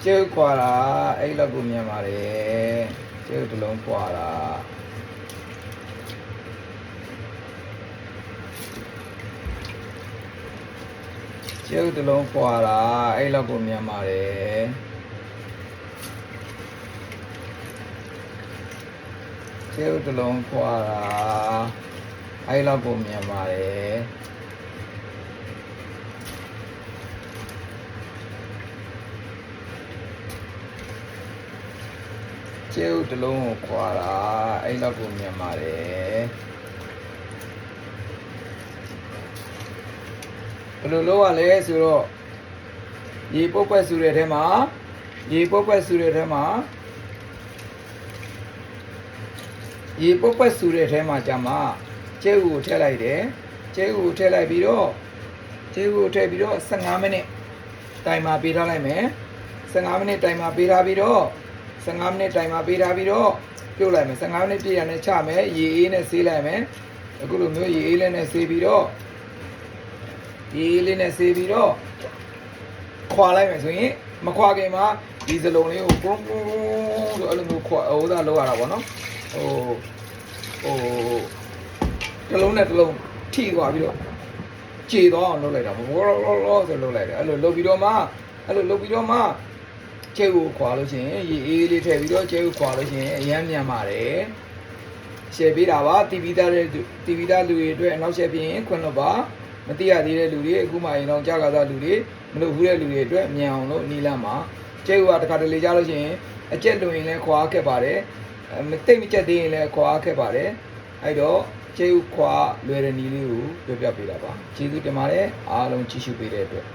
ကျေခွာတာအဲ့လောက်ကိုမြန်ပါတယ်ကျေတစ်လုံးခွာတာကျေတစ်လုံးခွာတာအဲ့လောက်ကိုမြန်ပါတယ်ကျေတစ်လုံးခွာတာအဲ့လောက်ကိုမြန်ပါတယ်ကျေတစ်လုံးကိုခွာတာအဲ့လောက်ကိုမြန်ပါတယ်ဘယ်လိုလုပ်ရလဲဆိုတော့ရေပုတ်ပွက်ဆူတဲ့ထဲမှာရေပုတ်ပွက်ဆူတဲ့ထဲမှာရေပုတ်ပွက်ဆူတဲ့ထဲမှာကြာမှာကျေဥကိုထည့်လိုက်တယ်ကျေဥကိုထည့်လိုက်ပြီးတော့ကျေဥကိုထည့်ပြီးတော့15မိနစ်တိုင်မာပေးထားလိုက်မယ်15မိနစ်တိုင်မာပေးထားပြီးတော့15မိနစ်တိုင်မာပေးထားပြီးတော့ပြုတ်လိုက်မယ်15မိနစ်ပြည့်ရနဲ့ချမယ်ရေအေးနဲ့ဆေးလိုက်မယ်အခုလိုမျိုးရေအေးလေးနဲ့ဆေးပြီးတော့ရေအေးလေးနဲ့ဆေးပြီးတော့ခွာလိုက်မယ်ဆိုရင်မခွာခင်မှာဒီစလုံးလေးကိုပုံပုံဆိုအဲ့လိုမျိုးခွာဟိုသာလောက်ရတာပေါ့နော်ဟိုတစ်လုံးနဲ့တစ်လုံးထိသွားပြီးတော့ကြေသွားအောင်လုပ်လိုက်တာဘောလောဆိုလုပ်လိုက်တယ်အဲ့လိုလုပ်ပြီးတော့မှကျဲကိုခွာလို့ရှိရင်ရေအေးလေးထည့်ပြီးတော့ကျဲကိုခွာလို့ရှိရင်အရမ်းမြန်ပါတယ်ရှယ်ပေးတာပါတီဗီသားလူတွေအတွက်အနောက်ရှယ်ပြင်းခွင့်လို့ပါမသိရသေးတဲ့လူတွေအခုမှရင်တော့ကြာကားသားလူတွေမလုပ်ဘူးတဲ့လူတွေအတွက်မြန်အောင်လို့နီးလမ်းမှာကျဲကိုကတစ်ခါတလေကြားလို့ရှိရင်အကျက်လွင်ရင်လည်းခွာခဲ့ပါတယ်မသိမကျက်သေးရင်လည်းခွာခဲ့ပါတယ်အဲ့တော့ကျဲကိုခွာလွယ်တဲ့နီးလေးကိုပြောပြပေးတာပါကျေးဇူးတင်ပါတယ်အားလုံးကြည့်ရှုပေးတဲ့အတွက်